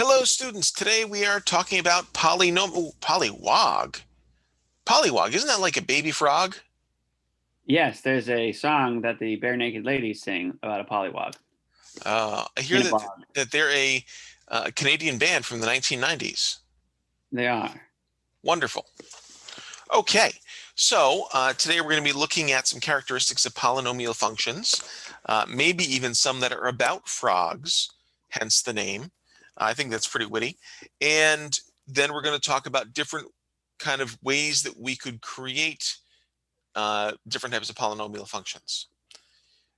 Hello, students. Today we are talking about Poly-Wog. Poly-Wog, isn't that like a baby frog? Yes, there's a song that the Bare Naked Ladies sing about a pollywog I hear in a that bog. they're a Canadian band from the 1990s. They are. Wonderful. Okay, so today we're going to be looking at some characteristics of polynomial functions, maybe even some that are about frogs, hence the name. I think that's pretty witty. And then we're going to talk about different kind of ways that we could create different types of polynomial functions.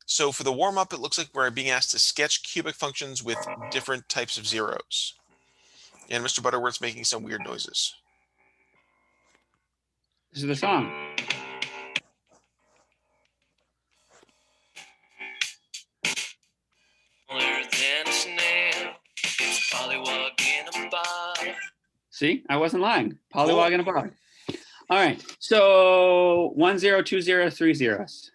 So for the warm-up, it looks like we're being asked to sketch cubic functions with different types of zeros. And Mr. Butterworth's making some weird noises. This is the song. See, I wasn't lying. Pollywog Cool. in a bog. All right. So 1 0, 2 0, 3 zeros.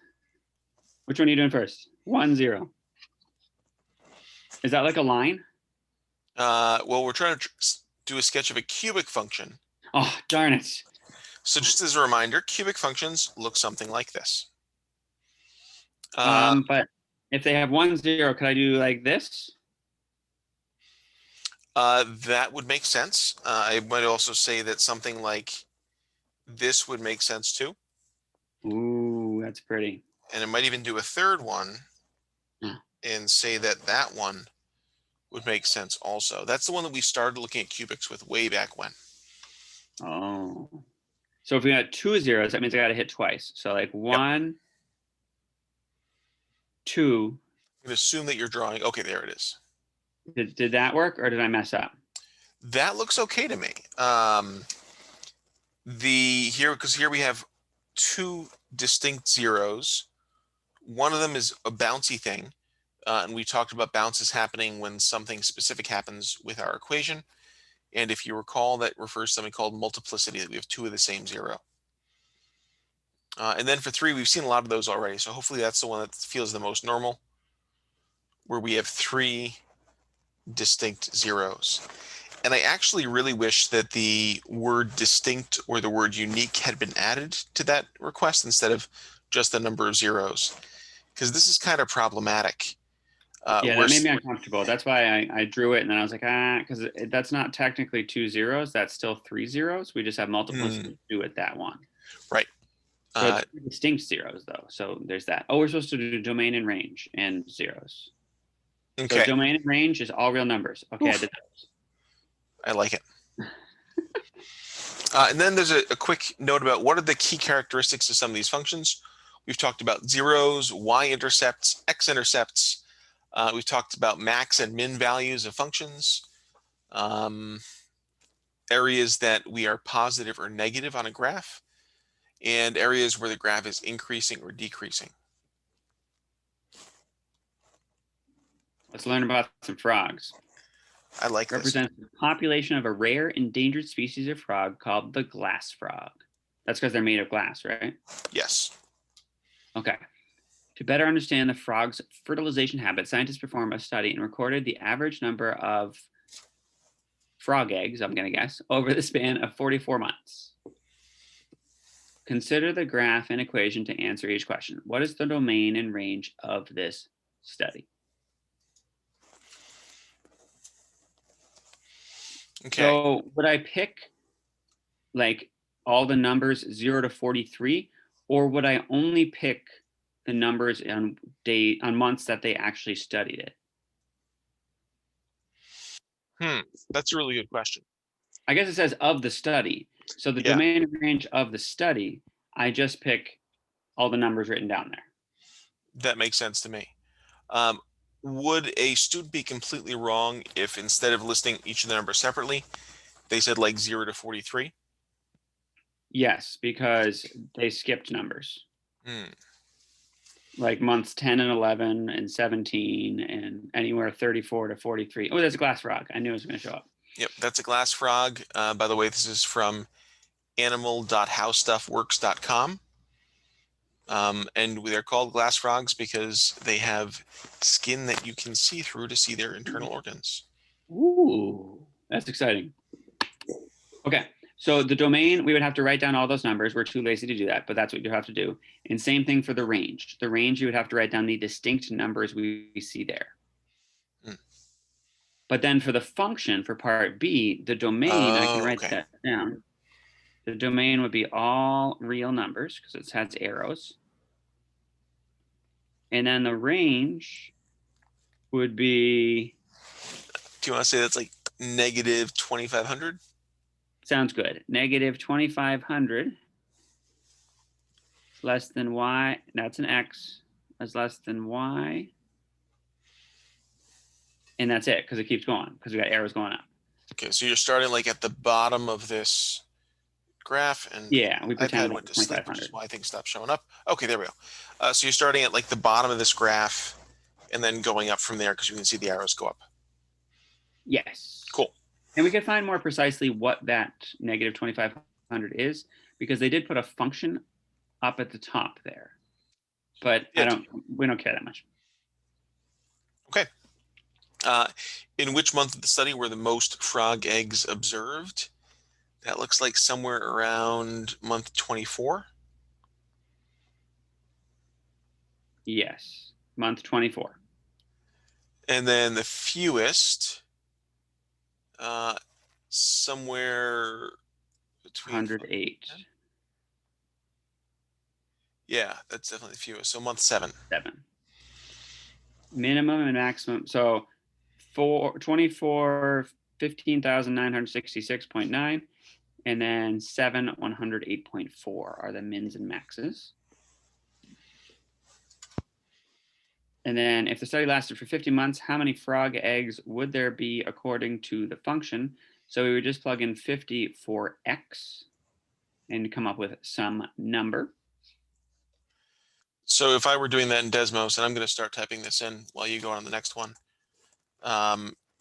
Which one are you doing first? 1 0. Is that like a line? Well, we're trying to do a sketch of a cubic function. Oh, darn it. So just as a reminder, cubic functions look something like this. But if they have 1 0, could I do like this? That would make sense. I might also say that something like this would make sense too. Ooh, that's pretty. And it might even do a third one and say that that one would make sense also. That's the one that we started looking at cubics with way back when. Oh. So if we got 2 zeros, that means I got to hit twice. So like 1, 2. I'm going to assume that you're drawing. Okay, there it is. Did that work or did I mess up? That looks okay to me. Because here we have two distinct zeros. One of them is a bouncy thing. And we talked about bounces happening when something specific happens with our equation. And if you recall, that refers to something called multiplicity, that we have two of the same zero. And then for 3, we've seen a lot of those already. So hopefully that's the one that feels the most normal, where we have 3 distinct zeros. And I actually really wish that the word distinct or the word unique had been added to that request instead of just the number of zeros, because this is kind of problematic. Yeah, that made me uncomfortable. That's why I drew it, and then I was like, because that's not technically 2 zeros. That's still 3 zeros. We just have multiplicity to do it that one. Right. So it's distinct zeros, though. So there's that. Oh, we're supposed to do domain and range and zeros. Okay. So domain and range is all real numbers. Okay, I did those. I like it. And then there's a quick note about what are the key characteristics of some of these functions. We've talked about zeros, y-intercepts, x-intercepts. We've talked about max and min values of functions, areas that we are positive or negative on a graph, and areas where the graph is increasing or decreasing. Let's learn about some frogs. I like this. Represents the population of a rare endangered species of frog called the glass frog. That's because they're made of glass, right? Yes. Okay. To better understand the frog's fertilization habits, scientists performed a study and recorded the average number of frog eggs, I'm going to guess, over the span of 44 months. Consider the graph and equation to answer each question. What is the domain and range of this study? Okay. So would I pick like all the numbers 0 to 43, or would I only pick the numbers on months that they actually studied it? That's a really good question. I guess it says of the study. So the domain and range of the study, I just pick all the numbers written down there. That makes sense to me. Would a student be completely wrong if instead of listing each of the numbers separately, they said like 0 to 43? Yes, because they skipped numbers. Like months 10 and 11 and 17 and anywhere 34 to 43. Oh, there's a glass frog. I knew it was going to show up. Yep, that's a glass frog. By the way, this is from animal.howstuffworks.com. And they're called glass frogs because they have skin that you can see through to see their internal organs. Ooh. That's exciting. Okay, so the domain, we would have to write down all those numbers. We're too lazy to do that, but that's what you have to do. And same thing for the range. The range, you would have to write down the distinct numbers we see there. Mm. But then for the function, for part B, the domain, I can write that down. The domain would be all real numbers because it has arrows. And then the range would be, Do you want to say that's like negative 2,500? sounds good, negative 2,500 less than y, that's an x, is less than y. And that's it, because it keeps going, because we got arrows going up. Okay, so you're starting like at the bottom of this graph, and Yeah, we pretend iPad like went to sleep, which 2,500. is why things stopped showing up. Okay, there we go. So you're starting at like the bottom of this graph and then going up from there because you can see the arrows go up. Yes. Cool. And we could find more precisely what that negative 2,500 is, because they did put a function up at the top there. But we don't care that much. Okay. In which month of the study were the most frog eggs observed? That looks like somewhere around month 24. Yes, month 24. And then the fewest, somewhere between 108. Yeah, that's definitely the fewest. So month 7. 7. Minimum and maximum. So 24, 15,966.9, and then 7, 108.4 are the mins and maxes. And then if the study lasted for 50 months, how many frog eggs would there be according to the function? So we would just plug in 50 for x and come up with some number. So if I were doing that in Desmos, and I'm going to start typing this in while you go on the next one,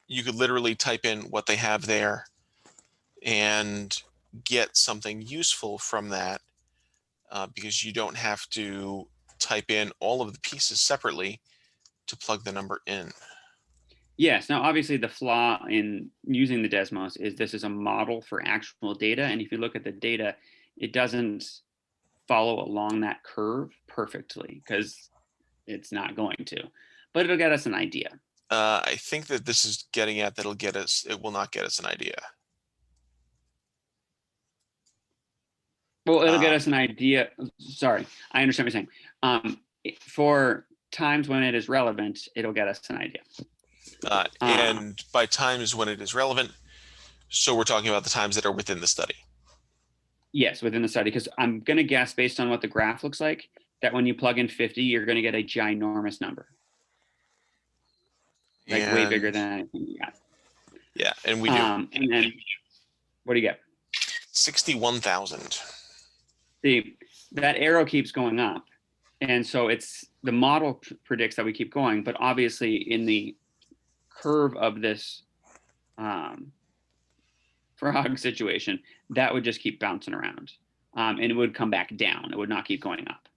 you could literally type in what they have there and get something useful from that, because you don't have to type in all of the pieces separately to plug the number in. Yes. Now, obviously, the flaw in using the Desmos is this is a model for actual data. And if you look at the data, it doesn't follow along that curve perfectly because it's not going to. But it'll get us an idea. I think that this is getting at that'll get us, it will not get us an idea. Well, it'll get us an idea. Sorry, I understand what you're saying. For times when it is relevant, it'll get us an idea. And by times when it is relevant, so we're talking about the times that are within the study. Yes, within the study, because I'm going to guess based on what the graph looks like, that when you plug in 50, you're going to get a ginormous number. Like way bigger than anything you got. Yeah, and we do. And then what do you get? 61,000. See, that arrow keeps going up. And so it's the model predicts that we keep going, but obviously in the curve of this frog situation, that would just keep bouncing around, and it would come back down. It would not keep going up.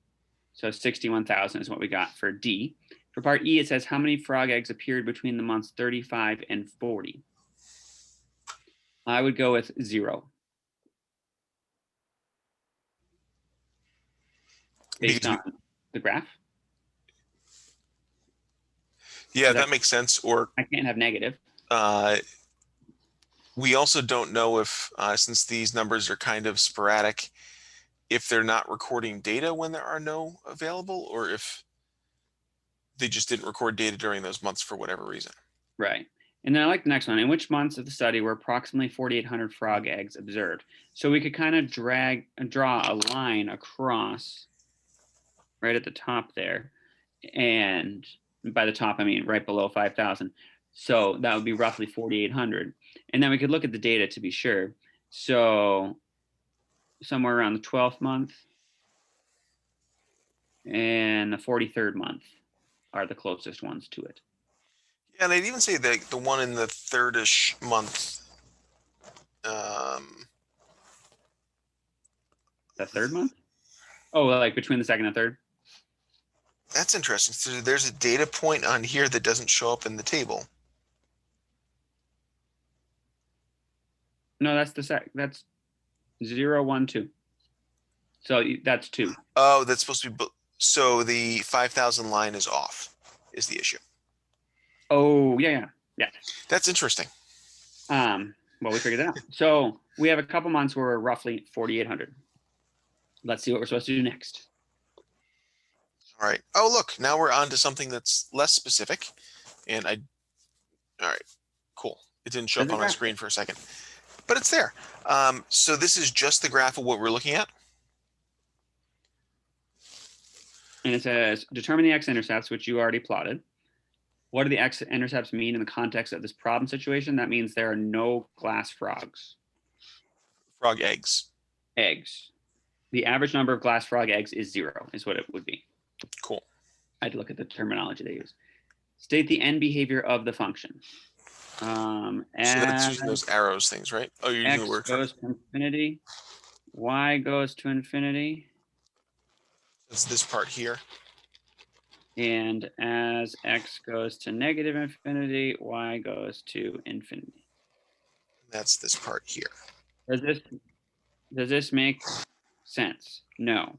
So 61,000 is what we got for D. For part E, it says how many frog eggs appeared between the months 35 and 40. I would go with 0. Based on the graph. Yeah, that makes sense. Or I can't have negative. We also don't know if, since these numbers are kind of sporadic, if they're not recording data when there are no available, or if they just didn't record data during those months for whatever reason. Right. And then I like the next one. In which months of the study were approximately 4,800 frog eggs observed? So we could kind of draw a line across right at the top there. And by the top, I mean right below 5,000. So that would be roughly 4,800. And then we could look at the data to be sure. So somewhere around the 12th month and the 43rd month are the closest ones to it. Yeah, and I'd even say that the one in the 3rd-ish month. The 3rd month? Oh, like between the 2nd and 3rd? That's interesting. So there's a data point on here that doesn't show up in the table. No, that's that's 0, 1, 2. So that's 2. Oh, that's supposed to be, so the 5,000 line is off, is the issue. Oh, yeah. That's interesting. Well, we figured that out. So we have a couple months where we're roughly 4,800. Let's see what we're supposed to do next. All right. Oh, look, now we're on to something that's less specific. And all right, cool. It didn't show up on my screen for a second, but it's there. So this is just the graph of what we're looking at. And it says, determine the x-intercepts, which you already plotted. What do the x-intercepts mean in the context of this problem situation? That means there are no glass frogs. Frog eggs. Eggs. The average number of glass frog eggs is 0, is what it would be. Cool. I had to look at the terminology they use. State the end behavior of the function. So that's using those arrows things, right? Oh, you're using the word goes to infinity. Y goes to infinity. That's this part here. And as x goes to negative infinity, y goes to infinity. That's this part here. Does this make sense? No.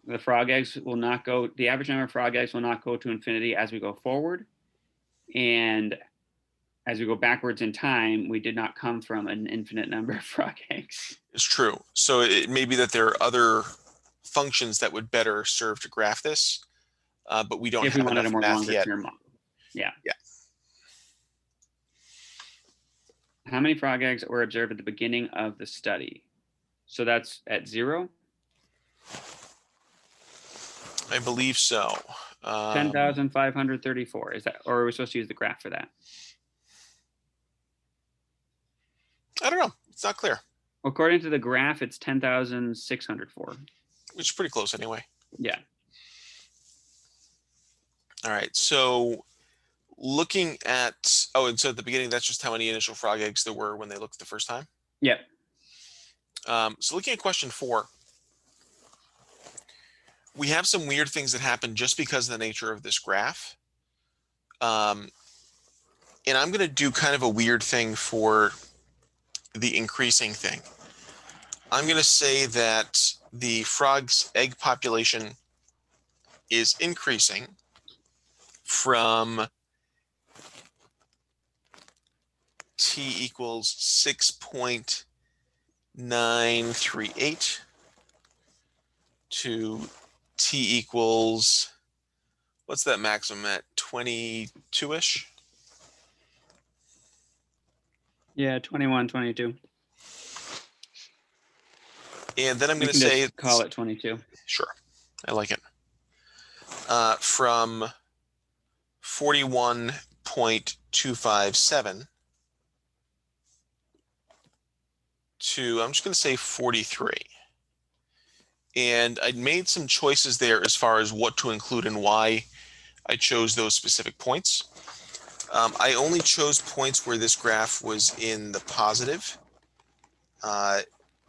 The frog eggs will not go, the average number of frog eggs will not go to infinity as we go forward. And as we go backwards in time, we did not come from an infinite number of frog eggs. It's true. So it may be that there are other functions that would better serve to graph this, but we don't if have we wanted enough a more math longer yet. term model. Yeah. Yeah. How many frog eggs were observed at the beginning of the study? So that's at 0? I believe so. 10,534. Is that, or are we supposed to use the graph for that? I don't know. It's not clear. According to the graph, it's 10,604. Which is pretty close anyway. Yeah. All right. So looking at, oh, and so at the beginning, that's just how many initial frog eggs there were when they looked the first time? Yep. So looking at question 4, we have some weird things that happen just because of the nature of this graph. And I'm going to do kind of a weird thing for the increasing thing. I'm going to say that the frog's egg population is increasing from t equals 6.938 to t equals, what's that maximum at, 22-ish? Yeah, 21, 22. And then I'm going to say, call it 22. Sure, I like it. From 41.257 to, I'm just going to say 43. And I made some choices there as far as what to include and why I chose those specific points. I only chose points where this graph was in the positive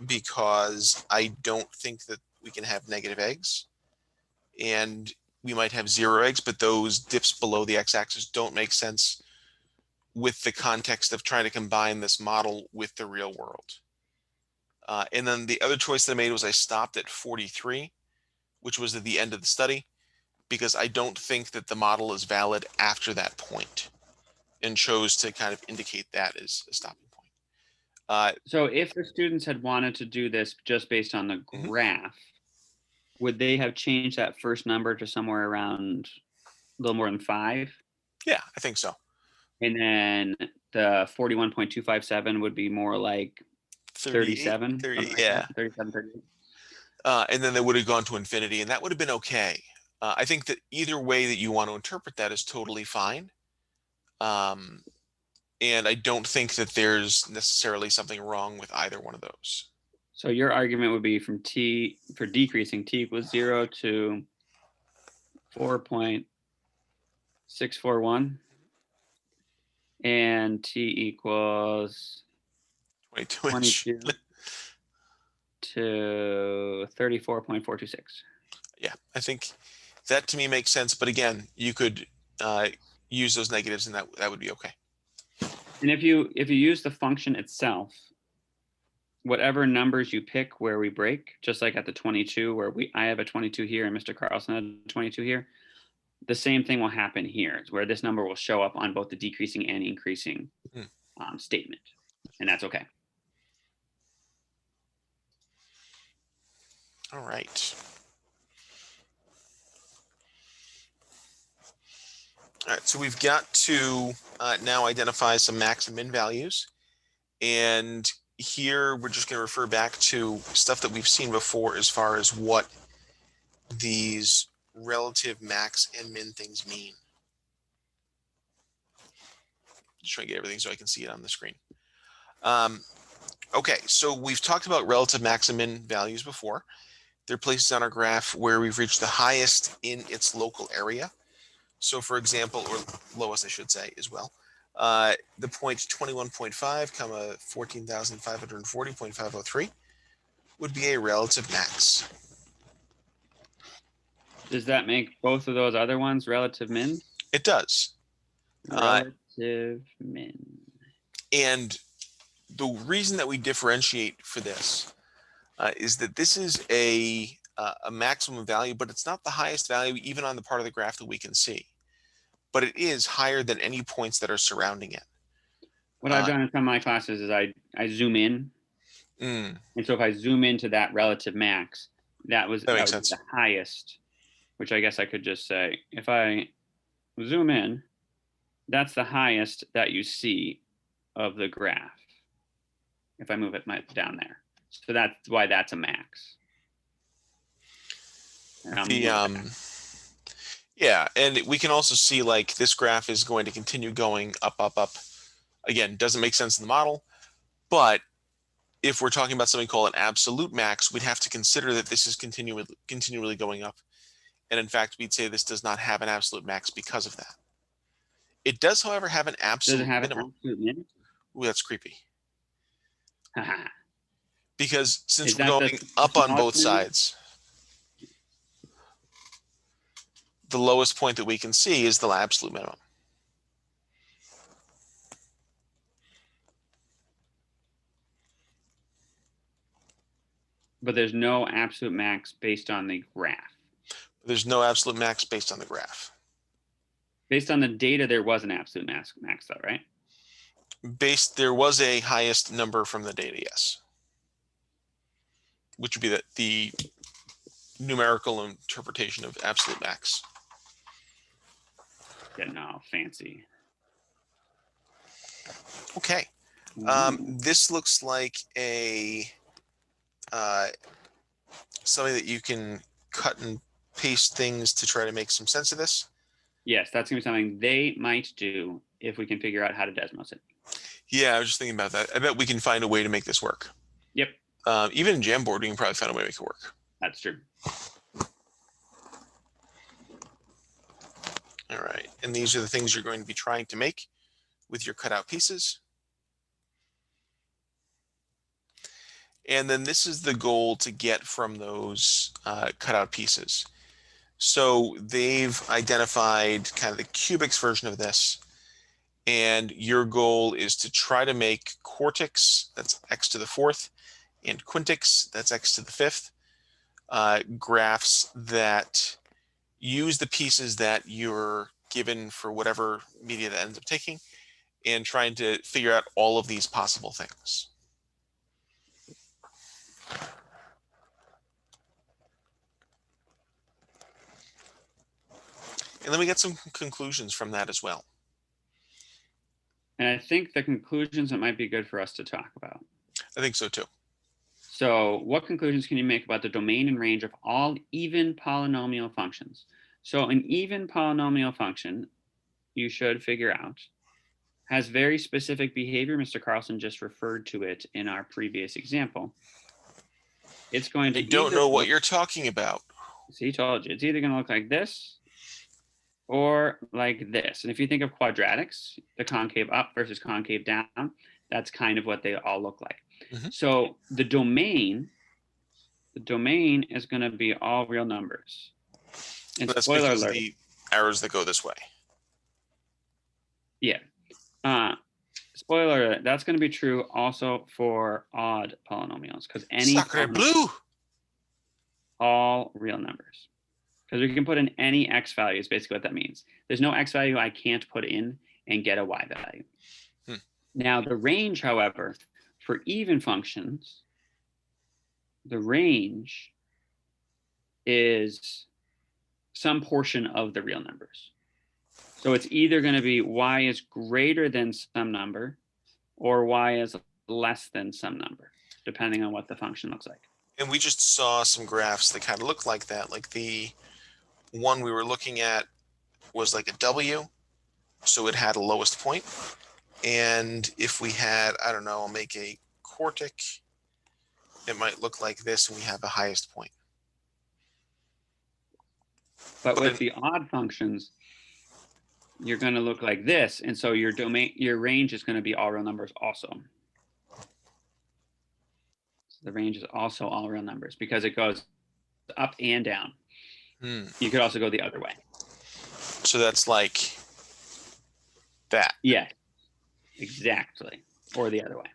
because I don't think that we can have negative eggs. And we might have 0 eggs, but those dips below the x-axis don't make sense with the context of trying to combine this model with the real world. And then the other choice that I made was I stopped at 43, which was at the end of the study, because I don't think that the model is valid after that point, and chose to kind of indicate that as a stopping point. So if the students had wanted to do this just based on the graph, would they have changed that first number to somewhere around a little more than 5? Yeah, I think so. And then the 41.257 would be more like 37. 30, yeah. 37, 38. And then they would have gone to infinity, and that would have been okay. I think that either way that you want to interpret that is totally fine. And I don't think that there's necessarily something wrong with either one of those. So your argument would be from t, for decreasing, t equals 0 to 4.641, and t equals 22 to 34.426. Yeah, I think that to me makes sense. But again, you could use those negatives, and that would be okay. And if you use the function itself, whatever numbers you pick where we break, just like at the 22 where I have a 22 here and Mr. Carlson had a 22 here, the same thing will happen here, where this number will show up on both the decreasing and increasing statement, and that's okay. All right. All right, so we've got to now identify some max and min values. And here we're just going to refer back to stuff that we've seen before as far as what these relative max and min things mean. Just trying to get everything so I can see it on the screen. Okay, so we've talked about relative max and min values before. They're places on our graph where we've reached the highest in its local area. So for example, or lowest I should say as well, the point 21.5 comma 14,540.503 would be a relative max. Does that make both of those other ones relative min? It does. Relative min. And the reason that we differentiate for this is that this is a maximum value, but it's not the highest value even on the part of the graph that we can see. But it is higher than any points that are surrounding it. What I've done in some of my classes is I zoom in. And so if I zoom into that relative max, that was the highest, which I guess I could just say, if I zoom in, that's the highest that you see of the graph. If I move it down there. So that's why that's a max. Yeah, and we can also see like this graph is going to continue going up, up, up. Again, doesn't make sense in the model, but if we're talking about something called an absolute max, we'd have to consider that this is continually going up. And in fact, we'd say this does not have an absolute max because of that. It does, however, have an absolute minimum. An absolute minimum? Ooh, that's creepy. Because since we're going up on both sides, the lowest point that we can see is the absolute minimum. But there's no absolute max based on the graph. There's no absolute max based on the graph. Based on the data, there was an absolute max though, right? There was a highest number from the data, yes. Which would be the numerical interpretation of absolute max. Getting all fancy. Okay. This looks like a something that you can cut and paste things to try to make some sense of this. Yes, that's going to be something they might do if we can figure out how to Desmos it. Yeah, I was just thinking about that. I bet we can find a way to make this work. Yep. Even in Jamboard, we can probably find a way to make it work. That's true. All right, and these are the things you're going to be trying to make with your cutout pieces. And then this is the goal to get from those cutout pieces. So they've identified kind of the cubics version of this. And your goal is to try to make quartix, that's x to the fourth, and quintix, that's x to the fifth, graphs that use the pieces that you're given for whatever media that ends up taking, and trying to figure out all of these possible things. And then we get some conclusions from that as well. And I think the conclusions that might be good for us to talk about. I think so too. So what conclusions can you make about the domain and range of all even polynomial functions? So an even polynomial function, you should figure out, has very specific behavior. Mr. Carlson just referred to it in our previous example. It's going to I don't know what you're talking about. See, told you. It's either going to look like this or like this. And if you think of quadratics, the concave up versus concave down, that's kind of what they all look like. Mm-hmm. So the domain is going to be all real numbers. And that's spoiler because alert, the arrows that go this way. Yeah. Spoiler alert, that's going to be true also for odd polynomials, because any Sacre bleu. all real numbers. Because we can put in any x value is basically what that means. There's no x value I can't put in and get a y value. Now the range, however, for even functions, the range is some portion of the real numbers. So it's either going to be y is greater than some number or y is less than some number, depending on what the function looks like. And we just saw some graphs that kind of look like that. Like the one we were looking at was like a W, so it had a lowest point. And if we had, I don't know, I'll make a quartic, it might look like this, and we have the highest point. But with the odd functions, you're going to look like this, and so your domain, your range is going to be all real numbers also. So the range is also all real numbers because it goes up and down. You could also go the other way. So that's like that. Yeah, exactly. Or the other way.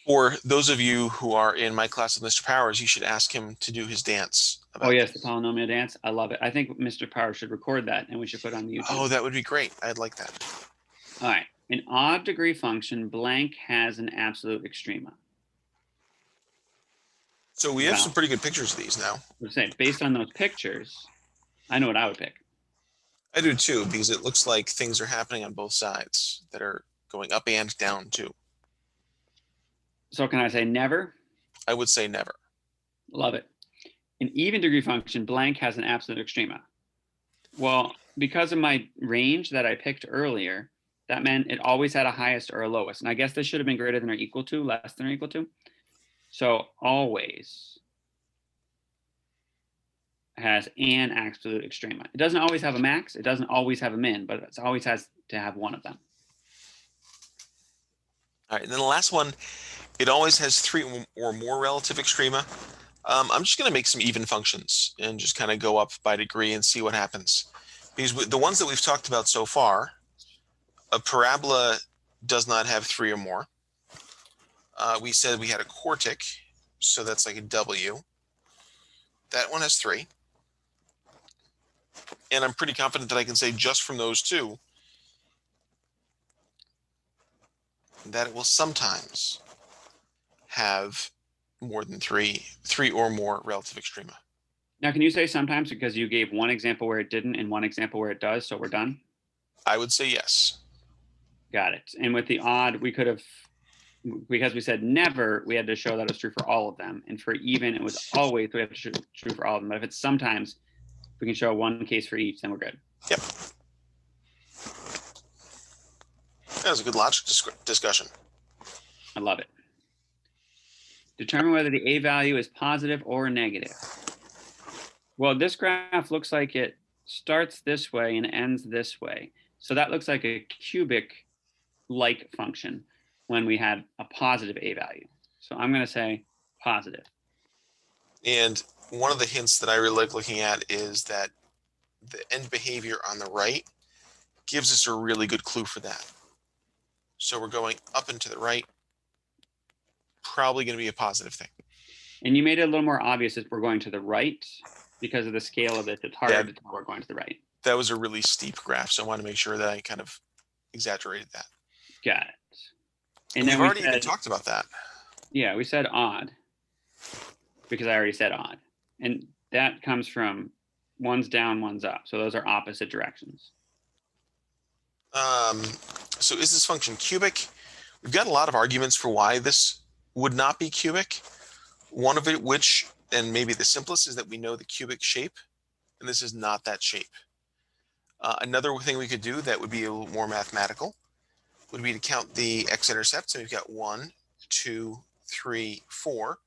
For those of you who are in my class with Mr. Powers, you should ask him to do his dance. Oh, yes, the polynomial dance. I love it. I think Mr. Powers should record that, and we should put it on the YouTube. Oh, that would be great. I'd like that. All right. An odd degree function blank has an absolute extrema. So we have some pretty good pictures of these now. Let's say, based on those pictures, I know what I would pick. I do too, because it looks like things are happening on both sides that are going up and down too. So can I say never? I would say never. Love it. An even degree function blank has an absolute extrema. Well, because of my range that I picked earlier, that meant it always had a highest or a lowest. And I guess this should have been greater than or equal to, less than or equal to. So always has an absolute extrema. It doesn't always have a max. It doesn't always have a min, but it always has to have one of them. All right, and then the last one, it always has 3 or more relative extrema. I'm just going to make some even functions and just kind of go up by degree and see what happens. Because the ones that we've talked about so far, a parabola does not have 3 or more. We said we had a quartic, so that's like a W. That one has 3. And I'm pretty confident that I can say just from those two that it will sometimes have more than 3 or more relative extrema. Now, can you say sometimes because you gave one example where it didn't and one example where it does, so we're done? I would say yes. Got it. And with the odd, we could have, because we said never, we had to show that it was true for all of them. And for even, it was always, we have to show true for all of them. But if it's sometimes, we can show one case for each, then we're good. Yep. That was a good logic discussion. I love it. Determine whether the A value is positive or negative. Well, this graph looks like it starts this way and ends this way. So that looks like a cubic-like function when we had a positive A value. So I'm going to say positive. And one of the hints that I really like looking at is that the end behavior on the right gives us a really good clue for that. So we're going up and to the right, probably going to be a positive thing. And you made it a little more obvious if we're going to the right because of the scale of it. It's harder to tell we're going to the right. That was a really steep graph, so I want to make sure that I kind of exaggerated that. Got it. And then we've already even talked about that. Yeah, we said odd because I already said odd. And that comes from one's down, one's up. So those are opposite directions. So is this function cubic? We've got a lot of arguments for why this would not be cubic. One of it, which, and maybe the simplest, is that we know the cubic shape, and this is not that shape. Another thing we could do that would be a little more mathematical would be to count the x-intercepts. So we've got 1, 2, 3, 4,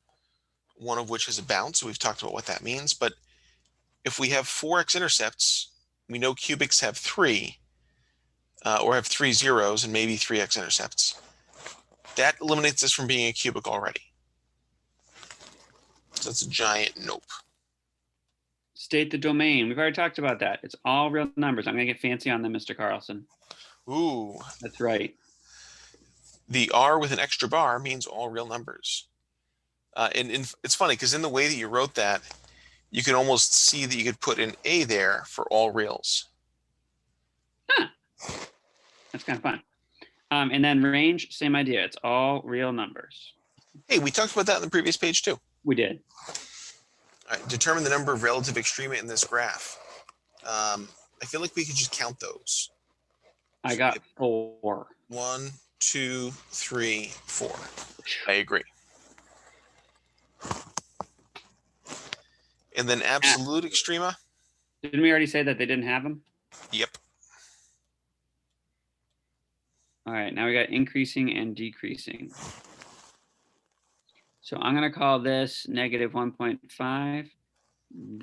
one of which is a bound. So we've talked about what that means. But if we have 4 x-intercepts, we know cubics have 3, or have 3 zeros and maybe 3 x-intercepts. That eliminates this from being a cubic already. So that's a giant nope. State the domain. We've already talked about that. It's all real numbers. I'm going to get fancy on them, Mr. Carlson. Ooh. That's right. the R with an extra bar means all real numbers. And it's funny because in the way that you wrote that, you can almost see that you could put an A there for all reals. Huh. That's kind of fun. And then range, same idea. It's all real numbers. Hey, we talked about that on the previous page too. We did. All right, determine the number of relative extrema in this graph. I feel like we could just count those. I got 4. 1, 2, 3, 4. I agree. And then absolute extrema. Didn't we already say that they didn't have them? Yep. All right, now we got increasing and decreasing. So I'm going to call this negative 1.5,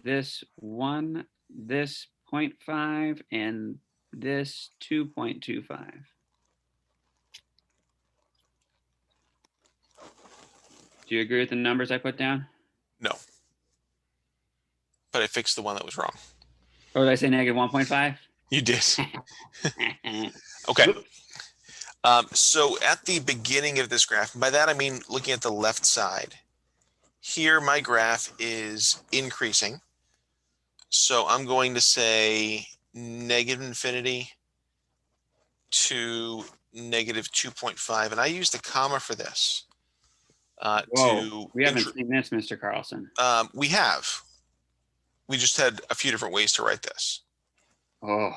this 1, this 0.5, and this 2.25. Do you agree with the numbers I put down? No. But I fixed the one that was wrong. Or did I say negative 1.5? You did. Okay. So at the beginning of this graph, by that I mean looking at the left side, here my graph is increasing. So I'm going to say negative infinity to negative 2.5. And I used a comma for this. We haven't seen this, Mr. Carlson. We have. We just had a few different ways to write this. Oh.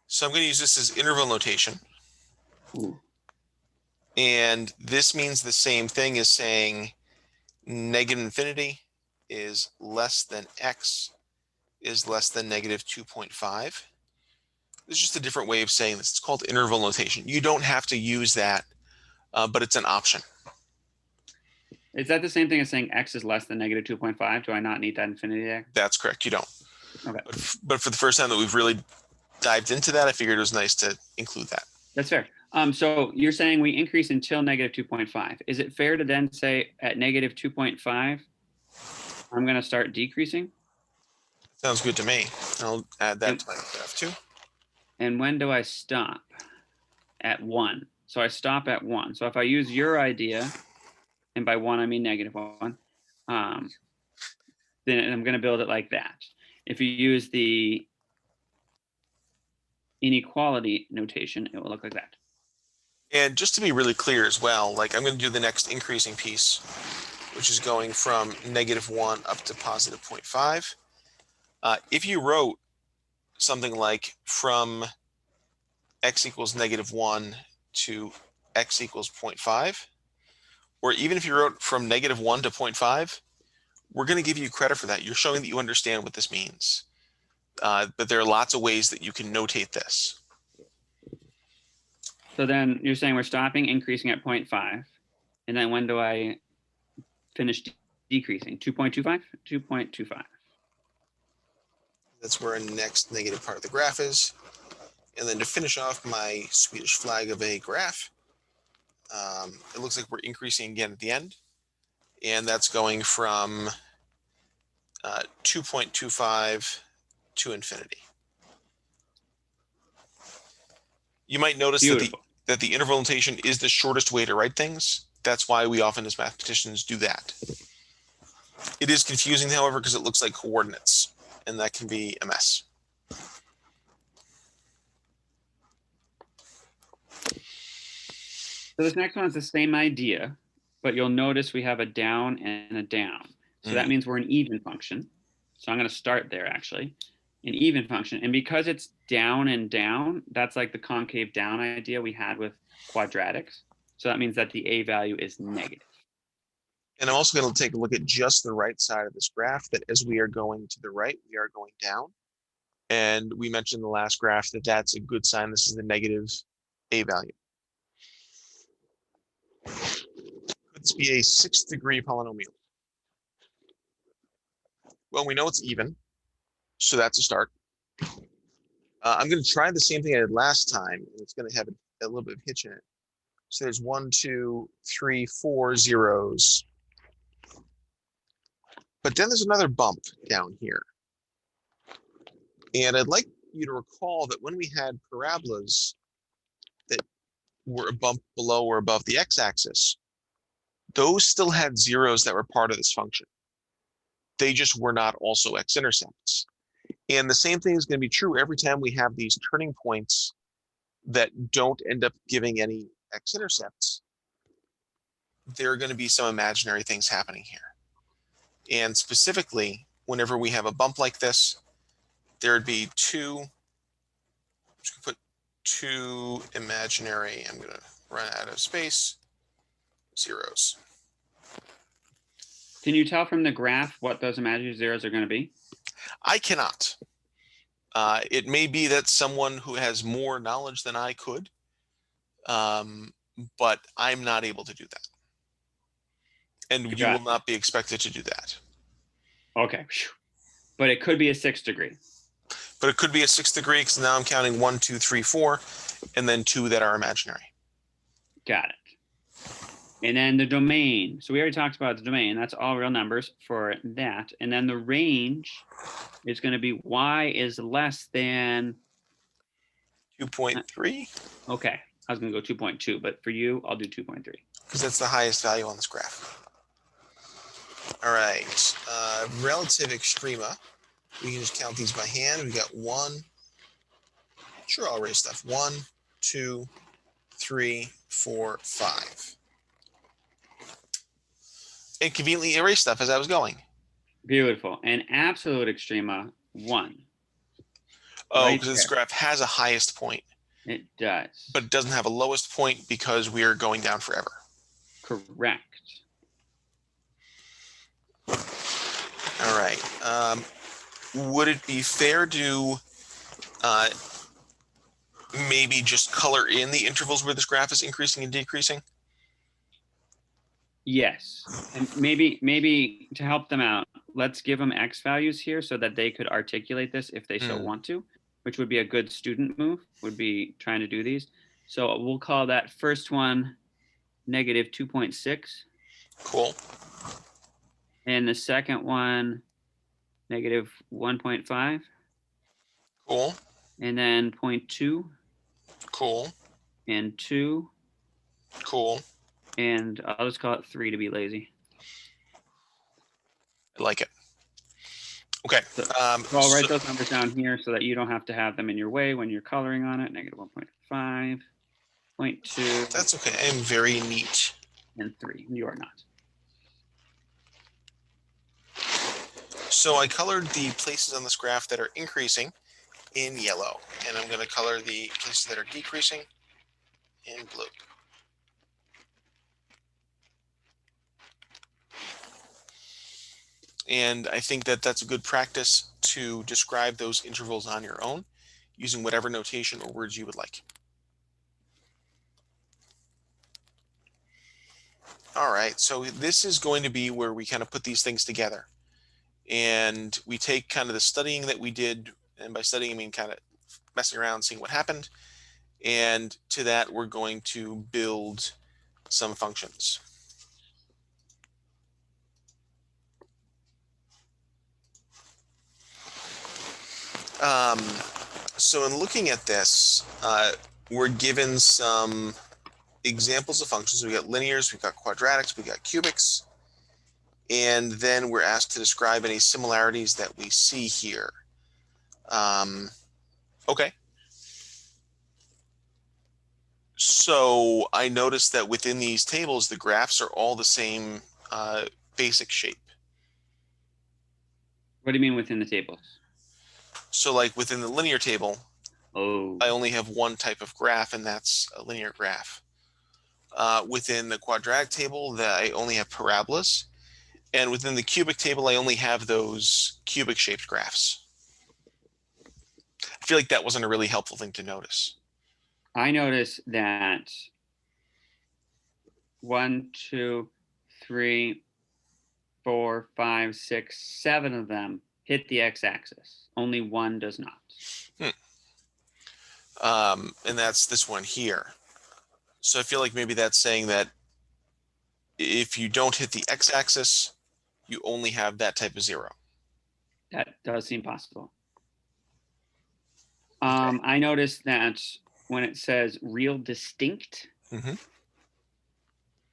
So I'm going to use this as interval notation. Ooh. And this means the same thing as saying negative infinity is less than x is less than negative 2.5. It's just a different way of saying this. It's called interval notation. You don't have to use that, but it's an option. Is that the same thing as saying x is less than negative 2.5? Do I not need that infinity there? That's correct. You don't. Okay. But for the first time that we've really dived into that, I figured it was nice to include that. That's fair. So you're saying we increase until negative 2.5. Is it fair to then say at negative 2.5, I'm going to start decreasing? Sounds good to me. I'll add that to my graph too. And when do I stop? At 1. So I stop at 1. So if I use your idea, and by 1 I mean negative 1, then I'm going to build it like that. If you use the inequality notation, it will look like that. And just to be really clear as well, like I'm going to do the next increasing piece, which is going from negative 1 up to positive 0.5. If you wrote something like from x equals negative 1 to x equals 0.5, or even if you wrote from negative 1 to 0.5, we're going to give you credit for that. You're showing that you understand what this means. But there are lots of ways that you can notate this. So then you're saying we're stopping increasing at 0.5. And then when do I finish decreasing? 2.25? 2.25. That's where our next negative part of the graph is. And then to finish off my Swedish flag of a graph, it looks like we're increasing again at the end. And that's going from 2.25 to infinity. You might notice that the interval notation is the shortest way to write things. That's why we often as mathematicians do that. It is confusing, however, because it looks like coordinates, and that can be a mess. So this next one is the same idea, but you'll notice we have a down and a down. So that means we're an even function. So I'm going to start there, actually. An even function. And because it's down and down, that's like the concave down idea we had with quadratics. So that means that the a value is negative. And I'm also going to take a look at just the right side of this graph, that as we are going to the right, we are going down. And we mentioned in the last graph that that's a good sign. This is the negative a value. Could this be a 6th degree polynomial? Well, we know it's even, so that's a start. I'm going to try the same thing I did last time, and it's going to have a little bit of hitch in it. So there's 1, 2, 3, 4 zeros. But then there's another bump down here. And I'd like you to recall that when we had parabolas that were a bump below or above the x-axis, those still had zeros that were part of this function. They just were not also x-intercepts. And the same thing is going to be true every time we have these turning points that don't end up giving any x-intercepts. There are going to be some imaginary things happening here. And specifically, whenever we have a bump like this, there would be two, I'm just going to put two imaginary, I'm going to run out of space, zeros. Can you tell from the graph what those imaginary zeros are going to be? I cannot. It may be that someone who has more knowledge than I could, but I'm not able to do that. And you will not be expected to do that. Okay. But it could be a 6th degree. But it could be a 6th degree because now I'm counting 1, 2, 3, 4, and then 2 that are imaginary. Got it. And then the domain. So we already talked about the domain. That's all real numbers for that. And then the range is going to be y is less than 2.3. Okay. I was going to go 2.2, but for you, I'll do 2.3. Because that's the highest value on this graph. All right. Relative extrema. We can just count these by hand. We got 1. Sure, I'll erase stuff. 1, 2, 3, 4, 5. And conveniently erase stuff as I was going. Beautiful. And absolute extrema, 1. Oh, because this graph has a highest point. It does. But it doesn't have a lowest point because we are going down forever. Correct. All right. Would it be fair to maybe just color in the intervals where this graph is increasing and decreasing? Yes. And maybe to help them out, let's give them X values here so that they could articulate this if they so want to, which would be a good student move, would be trying to do these. So we'll call that first one negative 2.6. Cool. And the second one negative 1.5. Cool. And then 0.2. Cool. And 2. Cool. And I'll just call it 3 to be lazy. I like it. Okay. So I'll write those numbers down here so that you don't have to have them in your way when you're coloring on it. Negative 1.5, 0.2. That's okay. I am very neat. And 3. You are not. So I colored the places on this graph that are increasing in yellow, and I'm going to color the places that are decreasing in blue. And I think that that's a good practice to describe those intervals on your own using whatever notation or words you would like. All right, so this is going to be where we kind of put these things together. And we take kind of the studying that we did, and by studying I mean kind of messing around, seeing what happened. And to that, we're going to build some functions. So in looking at this, we're given some examples of functions. We got linears, we got quadratics, we got cubics, and then we're asked to describe any similarities that we see here. Okay. So I noticed that within these tables, the graphs are all the same basic shape. What do you mean within the tables? So like within the linear table, I only have one type of graph, and that's a linear graph. Within the quadratic table, I only have parabolas. And within the cubic table, I only have those cubic shaped graphs. I feel like that wasn't a really helpful thing to notice. I noticed that 1, 2, 3, 4, 5, 6, 7 of them hit the x-axis. Only 1 does not. And that's this one here. So I feel like maybe that's saying that if you don't hit the x-axis, you only have that type of zero. That does seem possible. Okay. I noticed that when it says real distinct, Mm-hmm.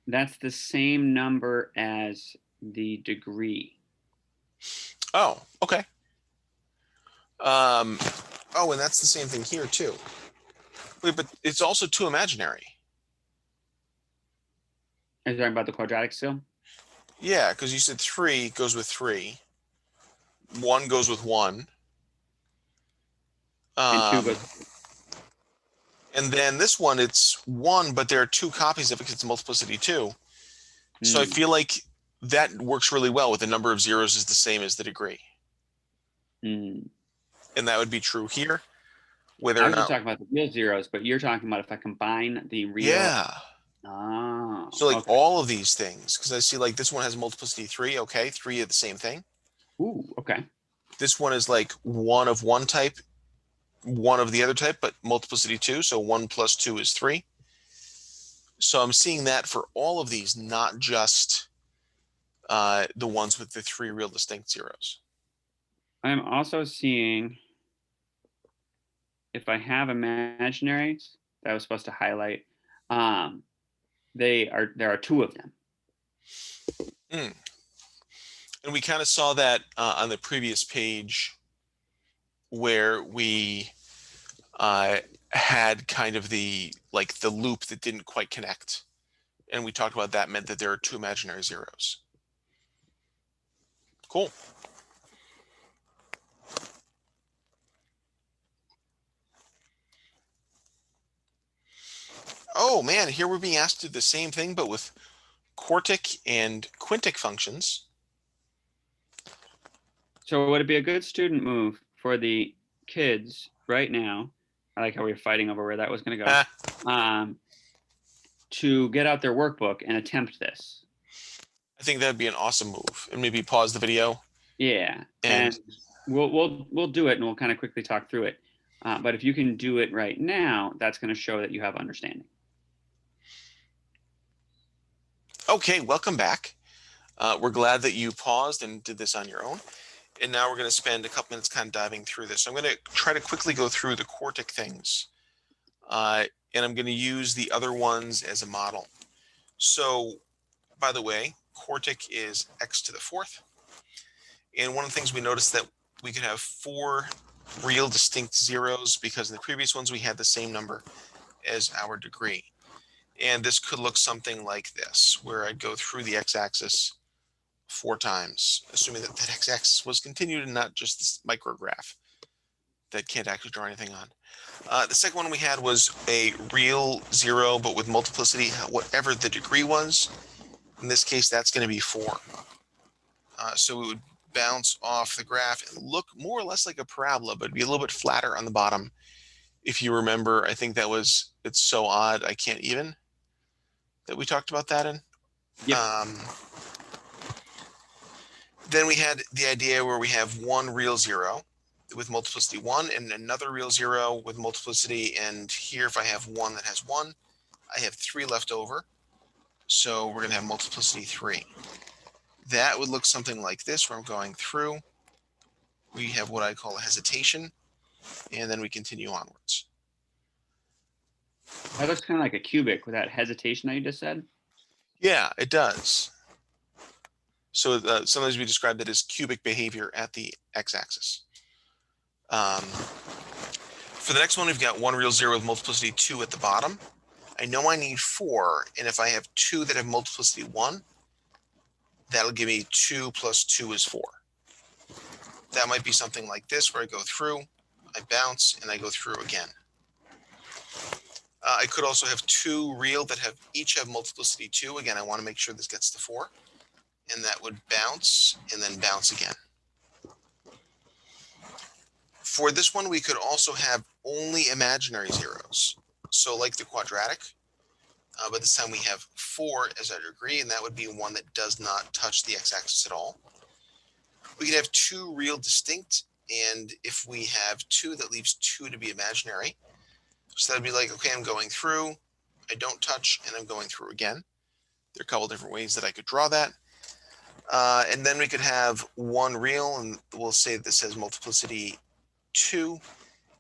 That's the same number as the degree. Oh, okay. Oh, and that's the same thing here too. Wait, but it's also two imaginary. Are you talking about the quadratic still? Yeah, because you said 3 goes with 3. 1 goes with 1. And 2 Um, goes. and then this one, it's 1, but there are 2 copies of it because it's multiplicity 2. So I Hmm. feel like that works really well with the number of zeros is the same as the degree. Hmm. And that would be true here, whether I or was just not. talking about the real zeros, but you're talking about if I combine the real. Yeah. Oh, So like okay. all of these things, because I see like this one has multiplicity 3. Okay, 3 of the same thing. Ooh, okay. This one is like 1 of one type, 1 of the other type, but multiplicity 2. So 1 plus 2 is 3. So I'm seeing that for all of these, not just the ones with the 3 real distinct zeros. I'm also seeing if I have imaginaries that I was supposed to highlight, um, there are 2 of them. Mm. And we kind of saw that on the previous page where we uh, had kind of the like the loop that didn't quite connect. And we talked about that meant that there are 2 imaginary zeros. Cool. Oh man, here we're being asked to do the same thing, but with quartic and quintic functions. So would it be a good student move for the kids right now? I like how we were fighting over where that was going to Ah, go. To get out their workbook and attempt this. I think that'd be an awesome move. And maybe pause the video Yeah, and and we'll do it, and we'll kind of quickly talk through it. But if you can do it right now, that's going to show that you have understanding. okay, welcome back. We're glad that you paused and did this on your own. And now we're going to spend a couple minutes kind of diving through this. So I'm going to try to quickly go through the quartic things. And I'm going to use the other ones as a model. So, by the way, quartic is x to the 4th. And one of the things we noticed that we could have 4 real distinct zeros because in the previous ones we had the same number as our degree. And this could look something like this, where I'd go through the x-axis 4 times, assuming that that x-axis was continued and not just this micrograph that can't actually draw anything on. The second one we had was a real 0, but with multiplicity, whatever the degree was. In this case, that's going to be 4. So it would bounce off the graph and look more or less like a parabola, but be a little bit flatter on the bottom. If you remember, I think that was It's So Odd I Can't Even, that we talked about that in. Yep. Then we had the idea where we have 1 real 0 with multiplicity 1 and another real 0 with multiplicity. And here, if I have 1 that has 1, I have 3 left over. So we're going to have multiplicity 3. That would look something like this, where I'm going through. We have what I call a hesitation, and then we continue onwards. That looks kind of like a cubic with that hesitation that you just said. Yeah, it does. So sometimes we describe that as cubic behavior at the x-axis. For the next one, we've got 1 real 0 with multiplicity 2 at the bottom. I know I need 4, and if I have 2 that have multiplicity 1, that'll give me 2 plus 2 is 4. That might be something like this, where I go through, I bounce, and I go through again. I could also have 2 real that each have multiplicity 2. Again, I want to make sure this gets to 4. And that would bounce and then bounce again. For this one, we could also have only imaginary zeros. So like the quadratic, but this time we have 4 as our degree, and that would be one that does not touch the x-axis at all. We could have 2 real distinct, and if we have 2, that leaves 2 to be imaginary. So that'd be like, okay, I'm going through, I don't touch, and I'm going through again. There are a couple different ways that I could draw that. And then we could have 1 real, and we'll say this has multiplicity 2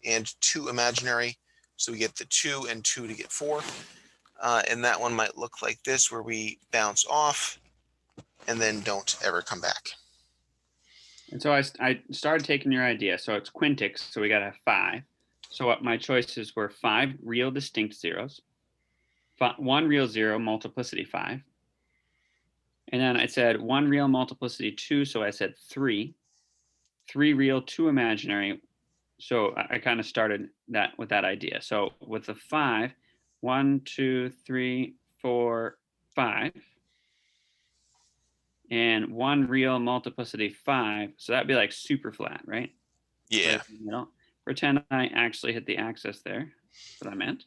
and 2 imaginary. So we get the 2 and 2 to get 4. And that one might look like this, where we bounce off and then don't ever come back. And so I started taking your idea. So it's quintics, so we got to have 5. So what my choices were 5 real distinct zeros, 1 real 0, multiplicity 5. And then I said 1 real, multiplicity 2, so I said 3. 3 real, 2 imaginary. So I kind of started that with that idea. So with the 5, 1, 2, 3, 4, 5. And 1 real, multiplicity 5. So that'd be like super flat, right? Yeah. Right in the middle. Pretend I actually hit the axis there. That's what I meant.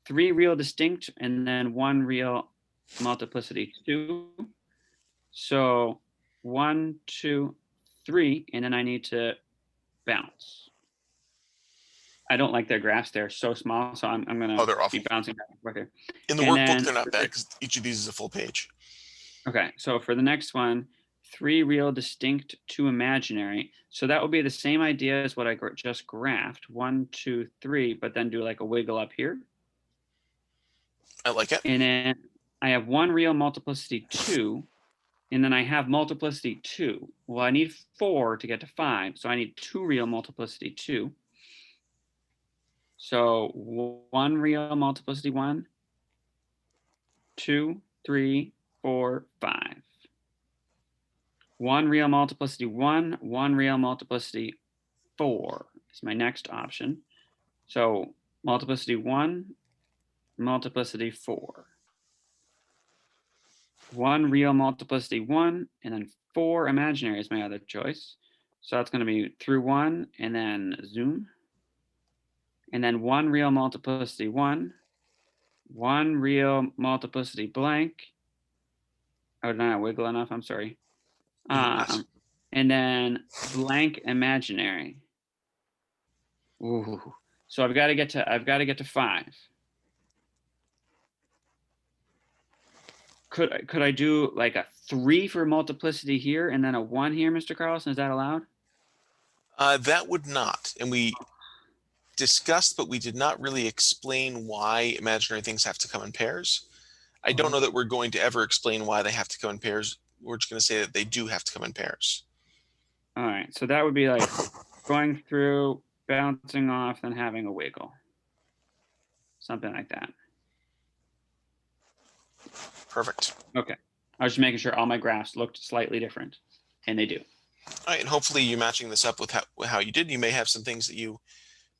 3 real distinct, and then 1 real, multiplicity 2. So 1, 2, 3, and then I need to bounce. I don't like their graphs. They're so small, so I'm going Oh, to they're awful. be bouncing back and forth here. In the And workbook, then they're not bad because each of these is a full page. okay, so for the next one, 3 real distinct, 2 imaginary. So that would be the same idea as what I just graphed, 1, 2, 3, but then do like a wiggle up here. I like it. And then I have 1 real, multiplicity 2, and then I have multiplicity 2. Well, I need 4 to get to 5, so I need 2 real, multiplicity 2. So 1 real, multiplicity 1, 2, 3, 4, 5. 1 real, multiplicity 1, 1 real, multiplicity 4 is my next option. So multiplicity 1, multiplicity 4. 1 real, multiplicity 1, and then 4 imaginary is my other choice. So that's going to be through 1 and then zoom. And then 1 real, multiplicity 1, 1 real, multiplicity blank. Oh, did I not wiggle enough? I'm sorry. Yes. And then blank imaginary. Ooh. So I've got to get to 5. Could I do like a 3 for multiplicity here and then a 1 here, Mr. Carlson? Is that allowed? That would not. And we discussed, but we did not really explain why imaginary things have to come in pairs. I don't know that we're going to ever explain why they have to come in pairs. We're just going to say that they do have to come in pairs. All right. So that would be like going through, bouncing off, then having a wiggle. Something like that. Perfect. Okay. I was just making sure all my graphs looked slightly different, and they do. All right, and hopefully you're matching this up with how you did. You may have some things that you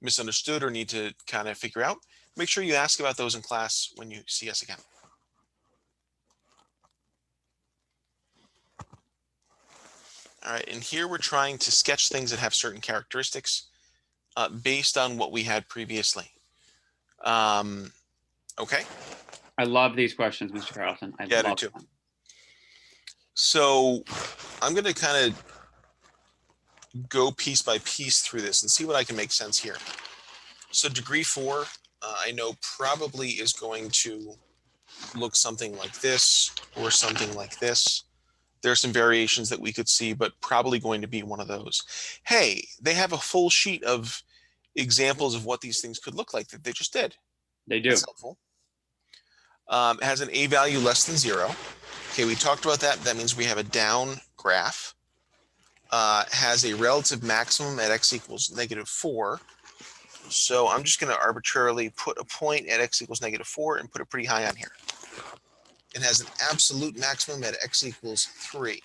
misunderstood or need to kind of figure out. Make sure you ask about those in class when you see us again. All right, and here we're trying to sketch things that have certain characteristics based on what we had previously. Okay. I love these questions, Mr. Carlson. I do love too. them. So I'm going to kind of go piece by piece through this and see what I can make sense here. So degree 4, I know probably is going to look something like this or something like this. There are some variations that we could see, but probably going to be one of those. Hey, they have a full sheet of examples of what these things could look like that they just did. They do. That's helpful. It has an a value less than 0. Okay, we talked about that. That means we have a down graph. Has a relative maximum at x equals -4. So I'm just going to arbitrarily put a point at x equals -4 and put it pretty high on here. It has an absolute maximum at x equals 3.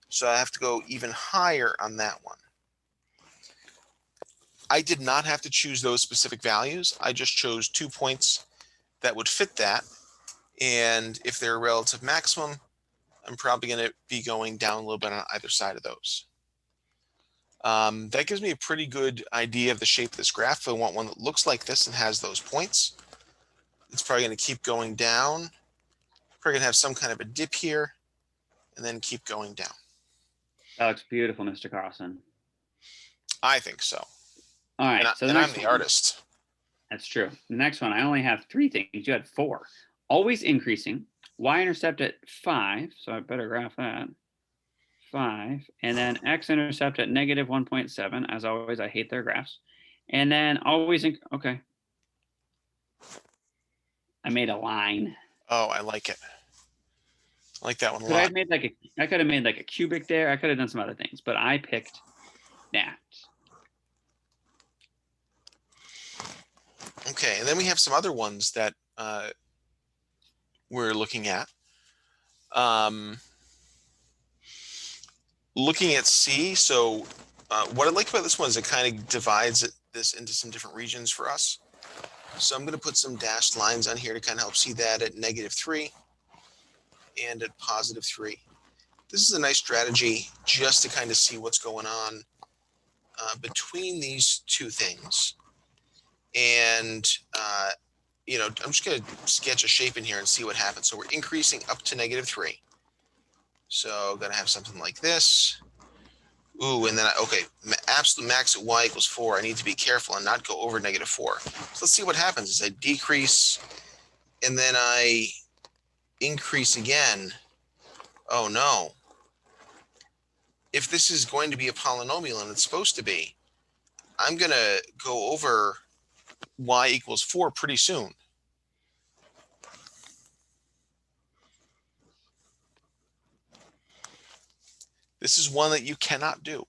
So I have to go even higher on that one. I did not have to choose those specific values. I just chose 2 points that would fit that. And if they're a relative maximum, I'm probably going to be going down a little bit on either side of those. That gives me a pretty good idea of the shape of this graph. If I want one that looks like this and has those points, it's probably going to keep going down. Probably going to have some kind of a dip here and then keep going down. That looks beautiful, Mr. Carlson. I think so. All right. And I'm the artist. That's true. The next one, I only have 3 things. You had 4. Always increasing. Y-intercept at 5. So I better graph that. 5. And then x-intercept at -1.7. As always, I hate their graphs. And then always, okay. I made a line. Oh, I like it. I like that one a Could I lot. have made like I could have made like a cubic there. I could have done some other things, but I picked that. Okay, and then we have some other ones that we're looking at. Looking at C, so what I like about this one is it kind of divides this into some different regions for us. So I'm going to put some dashed lines on here to kind of help see that at -3 and at +3. This is a nice strategy just to kind of see what's going on between these two things. And, I'm just going to sketch a shape in here and see what happens. So we're increasing up to -3. So I'm going to have something like this. Ooh, and then, okay, absolute max at y=4. I need to be careful and not go over -4. So let's see what happens as I decrease and then I increase again. Oh no. If this is going to be a polynomial, and it's supposed to be, I'm going to go over y=4 pretty soon. This is one that you cannot do.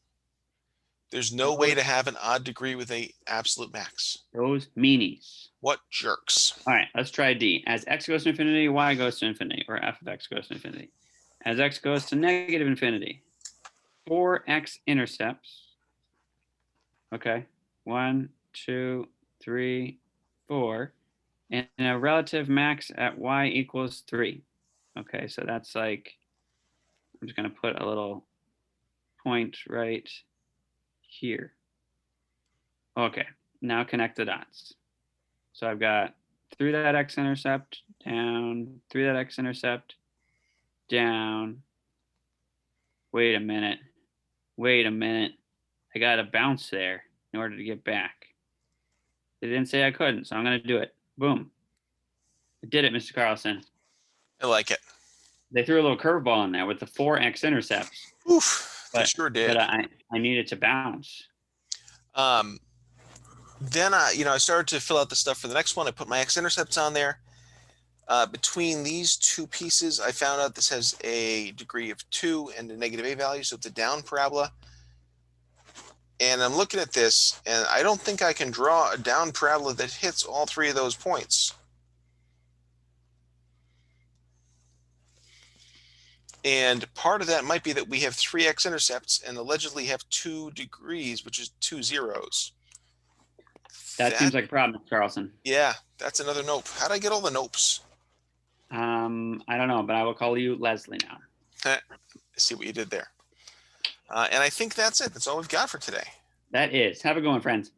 There's no way to have an odd degree with a absolute max. Those meanies. What jerks. All right, let's try D. As x goes to infinity, y goes to infinity, or f of x goes to infinity. As x goes to -infinity, 4x intercepts. Okay, 1, 2, 3, 4, and a relative max at y=3. Okay, so that's like, I'm just going to put a little point right here. Okay, now connect the dots. So I've got through that x-intercept, down, through that x-intercept, down. Wait a minute. I got to bounce there in order to get back. They didn't say I couldn't, so I'm going to do it. Boom. I did it, Mr. Carlson. I like it. They threw a little curveball in there with the 4x intercepts. Oof, they sure did. But I needed to bounce. Then I started to fill out the stuff for the next one. I put my x-intercepts on there. Between these two pieces, I found out this has a degree of 2 and a -a value, so it's a down parabola. And I'm looking at this, and I don't think I can draw a down parabola that hits all 3 of those points. And part of that might be that we have 3 x-intercepts and allegedly have 2 degrees, which is 2 zeros. That seems like a problem, Carlson. Yeah, that's another nope. How'd I get all the nopes? I don't know, but I will call you Leslie now. I see what you did there. And I think that's it. That's all we've got for today. That is. Have a good one, friends.